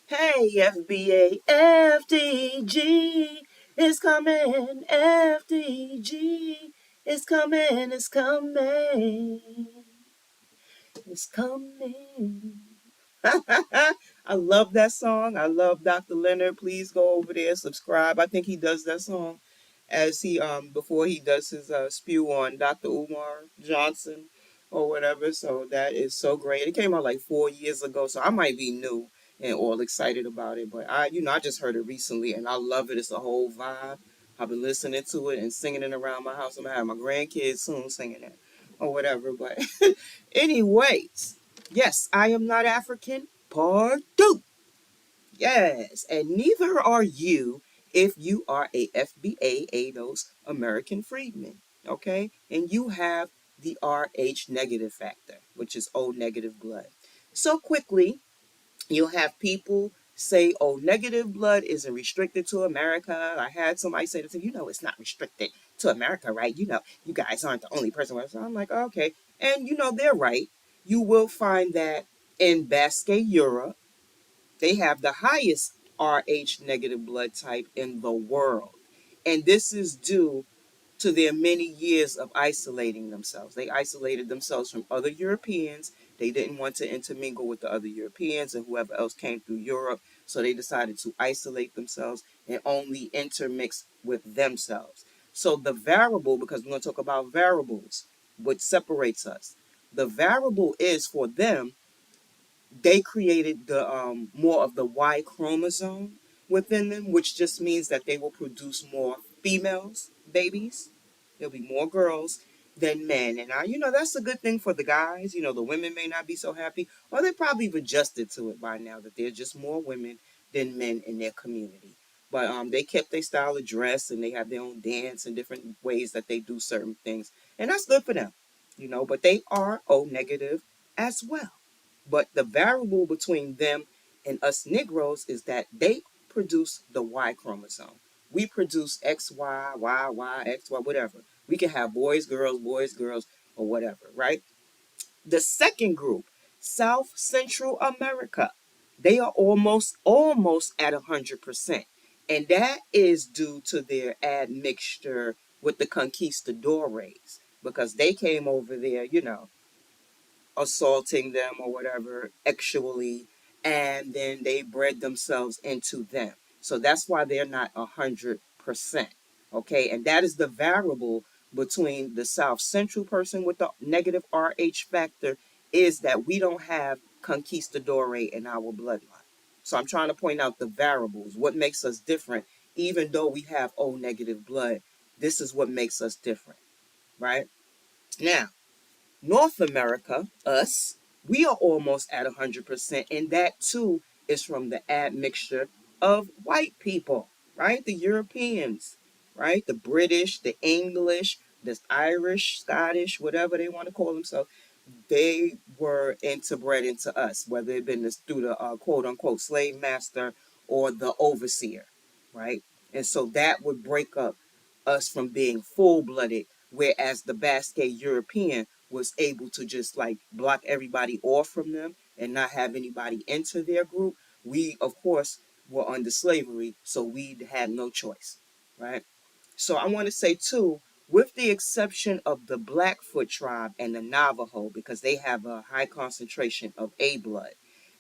Hey, FBA, FDG is coming. FDG is coming. It's coming. It's coming. I love that song. I love Dr. Leonard. Please go over there, subscribe. I think he does that song as he before he does his spew on Dr. Umar Johnson or whatever. So that is so great. It came out like 4 years ago, so I might be new and all excited about it. But I just heard it recently and I love it. It's a whole vibe. I've been listening to it and singing it around my house. I'm gonna have my grandkids soon singing it or whatever. But anyways, yes, I am not African. Part two. Yes, and neither are you if you are a FBA ADOS American freedman. Okay, and you have the RH negative factor, which is O negative blood. So quickly, you'll have people say, oh, negative blood isn't restricted to America. I had somebody say to me, it's not restricted to America, right? You guys aren't the only person. So I'm like, okay. And they're right. You will find that in Basque Europe, they have the highest RH negative blood type in the world. And this is due to their many years of isolating themselves. They isolated themselves from other Europeans. They didn't want to intermingle with the other Europeans and whoever else came through Europe. So they decided to isolate themselves and only intermix with themselves. So the variable, because we're going to talk about variables, what separates us, the variable is for them they created the more of the Y chromosome within them, which just means that they will produce more females, babies. There'll be more girls than men, and that's a good thing for the guys. The women may not be so happy, or they probably have adjusted to it by now that there's just more women than men in their community. But they kept their style of dress, and they have their own dance and different ways that they do certain things, and that's good for them. But they are O negative as well. But the variable between them and us Negroes is that they produce the Y chromosome. We produce XY, YY, XY, whatever. We can have boys, girls, or whatever, right? The second group, South Central America, they are almost at 100%. And that is due to their admixture with the conquistadores because they came over there, assaulting them or whatever sexually, and then they bred themselves into them. So that's why they're not 100%. Okay, and that is the variable between the South Central person with the negative RH factor is that we don't have conquistador in our bloodline. So I'm trying to point out the variables, what makes us different, even though we have O negative blood. This is what makes us different, right? Now, North America, us, we are almost at 100%, and that too is from the admixture of white people, right? The Europeans, right? The British, the English, the Irish, Scottish, whatever they want to call themselves, they were interbred into us, whether it been through the quote unquote slave master or the overseer, right? And so that would break up us from being full blooded, whereas the Basque European was able to just like block everybody off from them and not have anybody enter their group. We, of course, were under slavery, so we had no choice, right? So I want to say too, with the exception of the Blackfoot tribe and the Navajo, because they have a high concentration of A blood.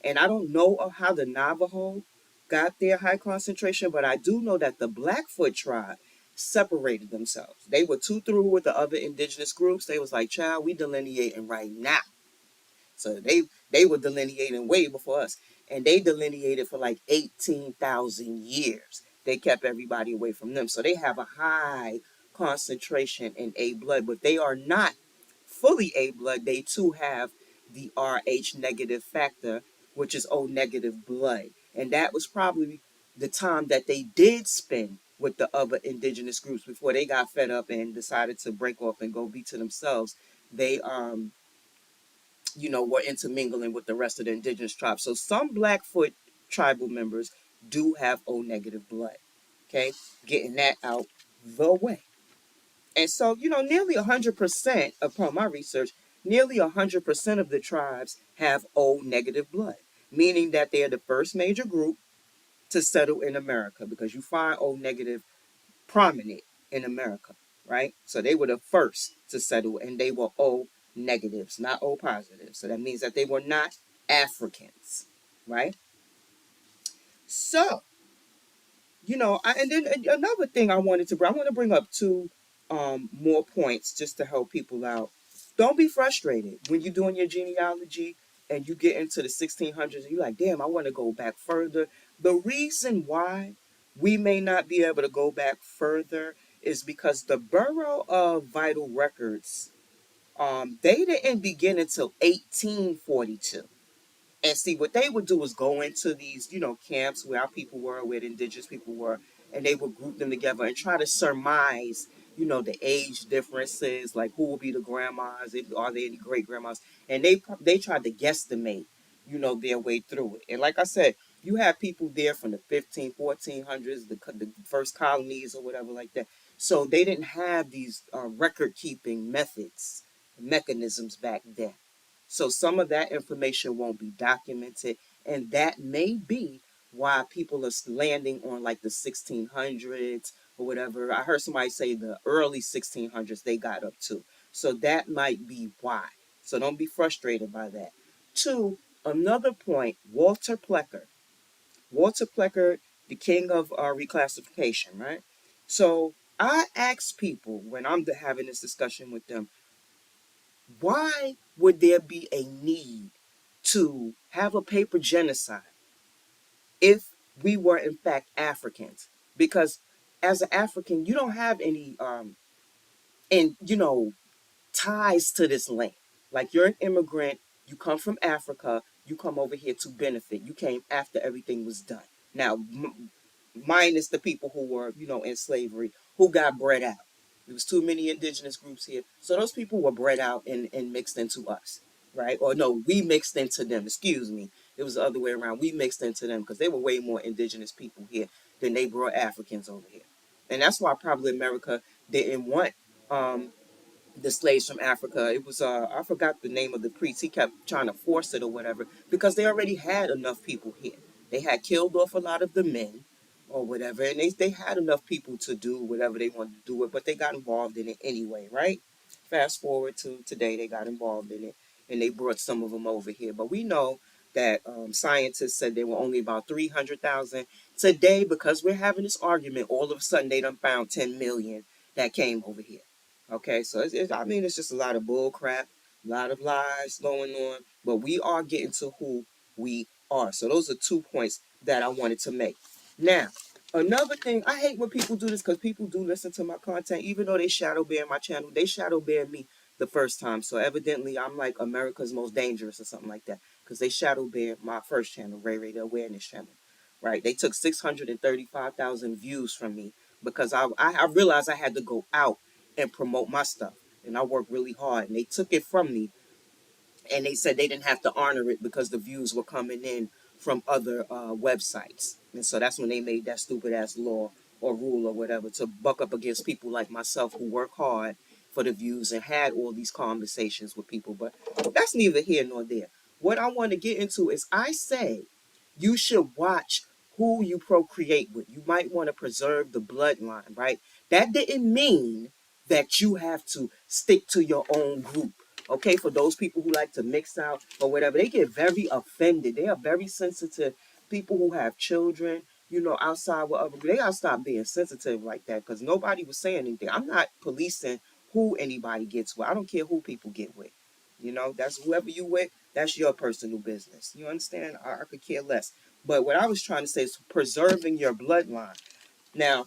And I don't know of how the Navajo got their high concentration, but I do know that the Blackfoot tribe separated themselves. They were too through with the other indigenous groups. They was like, child, we delineating right now. So they were delineating way before us. And they delineated for like 18,000 years. They kept everybody away from them. So they have a high concentration in A blood, but they are not fully A blood. They too have the RH negative factor, which is O negative blood. And that was probably the time that they did spend with the other indigenous groups before they got fed up and decided to break off and go be to themselves. They were intermingling with the rest of the indigenous tribes. So some Blackfoot tribal members do have O negative blood. Okay, getting that out the way. And so, nearly 100%, upon my research, nearly 100% of the tribes have O negative blood. meaning that they're the first major group to settle in America because you find O negative prominent in America, right? So they were the first to settle and they were O negatives, not O positives. So that means that they were not Africans, right? So, and then another thing I want to bring up two more points just to help people out. Don't be frustrated when you're doing your genealogy and you get into the 1600s and you're like, damn, I want to go back further. The reason why we may not be able to go back further is because the Bureau of Vital Records, they didn't begin until 1842. And see, what they would do is go into these, camps where our people were, where the indigenous people were, and they would group them together and try to surmise, the age differences, like who will be the grandmas, are there any great grandmas, and they tried to guesstimate, their way through it. And like I said, you have people there from the 1400s, the first colonies or whatever like that. So they didn't have these record keeping mechanisms back then. So some of that information won't be documented, and that may be why people are landing on like the 1600s or whatever. I heard somebody say the early 1600s they got up to. So that might be why. So don't be frustrated by that. Two, another point, Walter Plecker. Walter Plecker, the king of reclassification, right? So I ask people when I'm having this discussion with them, why would there be a need to have a paper genocide if we were in fact Africans? Because as an African, you don't have any and ties to this land. Like you're an immigrant, you come from Africa, you come over here to benefit. You came after everything was done. Now, minus the people who were, in slavery, who got bred out. There was too many indigenous groups here. So those people were bred out and mixed into us, right? Or no, we mixed into them, excuse me. It was the other way around. We mixed into them because they were way more indigenous people here than they brought Africans over here. And that's why probably America didn't want um, the slaves from Africa. It was I forgot the name of the priest. He kept trying to force it or whatever because they already had enough people here. They had killed off a lot of the men or whatever, and they had enough people to do whatever they wanted to do it, but they got involved in it anyway, right? Fast forward to today, they got involved in it, and they brought some of them over here. But we know that scientists said there were only about 300,000. Today, because we're having this argument, all of a sudden they done found 10 million that came over here. Okay, so I mean, it's just a lot of bull crap, a lot of lies going on, but we are getting to who we are. So those are 2 points that I wanted to make. Now, another thing, I hate when people do this because people do listen to my content, even though they shadow ban my channel, they shadow ban me the first time. So evidently, I'm like America's most dangerous or something like that because they shadow banned my first channel, Ray Ray the Awareness channel. Right? They took 635,000 views from me because I realized I had to go out and promote my stuff. And I worked really hard. And they took it from me and they said they didn't have to honor it because the views were coming in from other websites. And so that's when they made that stupid ass law or rule or whatever to buck up against people like myself who work hard for the views and had all these conversations with people. But that's neither here nor there. What I want to get into is I say you should watch who you procreate with. You might want to preserve the bloodline, right? That didn't mean that you have to stick to your own group. Okay, for those people who like to mix out or whatever, they get very offended. They are very sensitive. People who have children, outside with other, they gotta stop being sensitive like that because nobody was saying anything. I'm not policing who anybody gets with. I don't care who people get with. That's whoever you with, that's your personal business. You understand? I could care less. But what I was trying to say is preserving your bloodline. Now,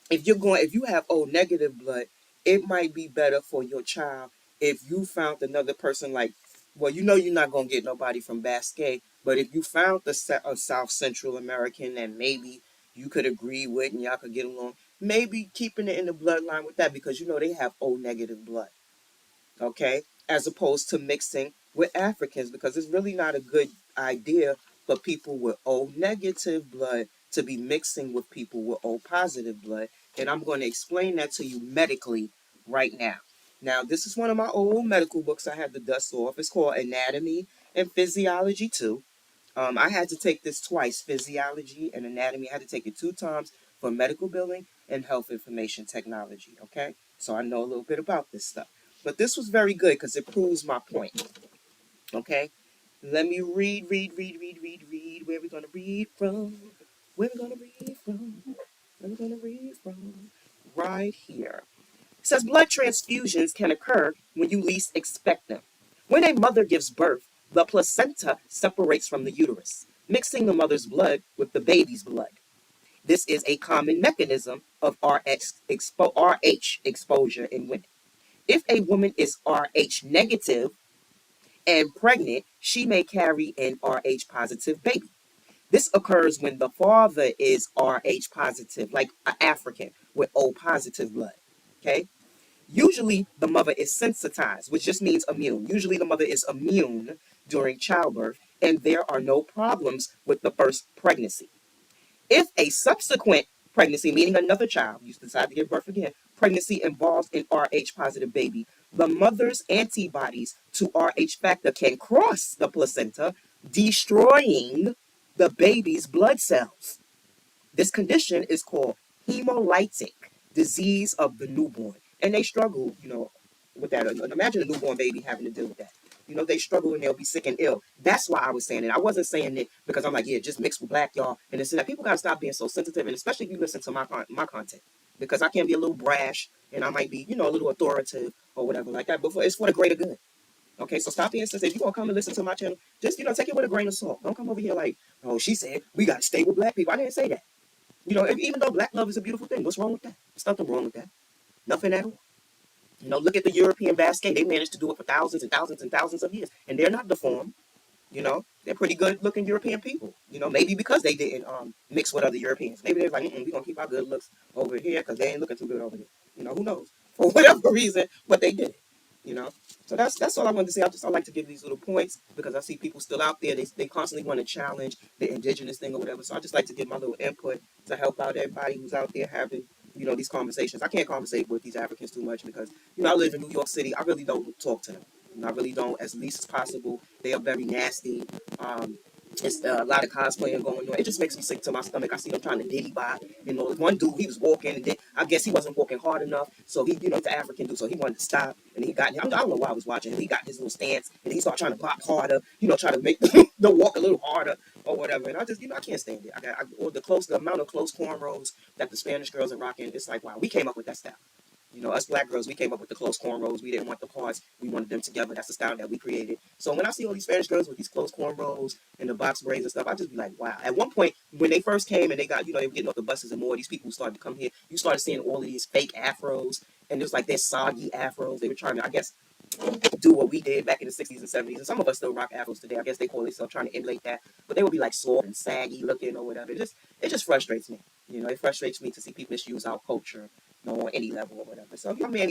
if you have O negative blood, it might be better for your child if you found another person like, well, you're not gonna get nobody from Basque, but if you found a South Central American that maybe you could agree with and y'all could get along, maybe keeping it in the bloodline with that because they have O negative blood, okay, as opposed to mixing with Africans because it's really not a good idea for people with O negative blood to be mixing with people with O positive blood. And I'm going to explain that to you medically right now. Now, this is one of my old medical books I had to dust off. It's called Anatomy and Physiology 2. I had to take this twice, physiology and anatomy. I had to take it 2 times for medical billing and health information technology, okay? So I know a little bit about this stuff. But this was very good because it proves my point, okay? Let me read. Where we gonna read from? Where we gonna read from? Where we gonna read from? Right here. It says blood transfusions can occur when you least expect them. When a mother gives birth, the placenta separates from the uterus, mixing the mother's blood with the baby's blood. This is a common mechanism of RH exposure in women. If a woman is RH negative and pregnant, she may carry an RH positive baby. This occurs when the father is RH positive, like an African with O positive blood. Okay? Usually, the mother is sensitized, which just means immune. Usually, the mother is immune during childbirth, and there are no problems with the first pregnancy. If a subsequent pregnancy, meaning another child, you decide to give birth again, pregnancy involves an RH positive baby, the mother's antibodies to RH factor can cross the placenta, destroying the baby's blood cells. This condition is called hemolytic disease of the newborn. And they struggle, with that. Imagine a newborn baby having to deal with that. They struggle and they'll be sick and ill. That's why I was saying it. I wasn't saying it because I'm like, yeah, just mix with black, y'all. And it's that people got to stop being so sensitive, and especially if you listen to my content. Because I can be a little brash and I might be, a little authoritative or whatever like that. But it's for the greater good. Okay, so stop being sensitive. If you're going to come and listen to my channel, just, take it with a grain of salt. Don't come over here like, oh, she said we got to stay with black people. I didn't say that. Even though black love is a beautiful thing, what's wrong with that? There's nothing wrong with that. Nothing at all. Look at the European basket. They managed to do it for thousands and thousands and thousands of years. And they're not deformed. They're pretty good looking European people. Maybe because they didn't mix with other Europeans. Maybe they're like, we're going to keep our good looks over here because they ain't looking too good over here. Who knows? For whatever reason, but they did it. You know? So that's all I wanted to say. I like to give these little points because I see people still out there. They constantly want to challenge the indigenous thing or whatever. So I just like to give my little input to help out everybody who's out there having these conversations. I can't conversate with these Africans too much because I live in New York City. I really don't talk to them. I really don't, as least as possible. They are very nasty. It's a lot of cosplaying going on. It just makes me sick to my stomach. I see them trying to diddy by. One dude, he was walking, and then I guess he wasn't walking hard enough. So he, the African dude, so he wanted to stop. And he got, I don't know why I was watching him. He got his little stance, and he started trying to pop harder, try to make the walk a little harder or whatever. And I just, I can't stand it. Or the amount of close cornrows that the Spanish girls are rocking, it's like, wow, we came up with that style. Us black girls, we came up with the close cornrows. We didn't want the parts. We wanted them together. That's the style that we created. So when I see all these Spanish girls with these close cornrows and the box braids and stuff, I just be like, wow. At one point, when they first came and they got, they were getting off the buses and more of these people started to come here, you started seeing all of these fake afros. And it was like they're soggy afros. They were trying to, I guess, do what we did back in the 60s and 70s. And some of us still rock afros today. I guess they call themselves trying to emulate that. But they would be like soft and saggy looking or whatever. It just frustrates me. It frustrates me to see people misuse our culture, on any level or whatever. So, man,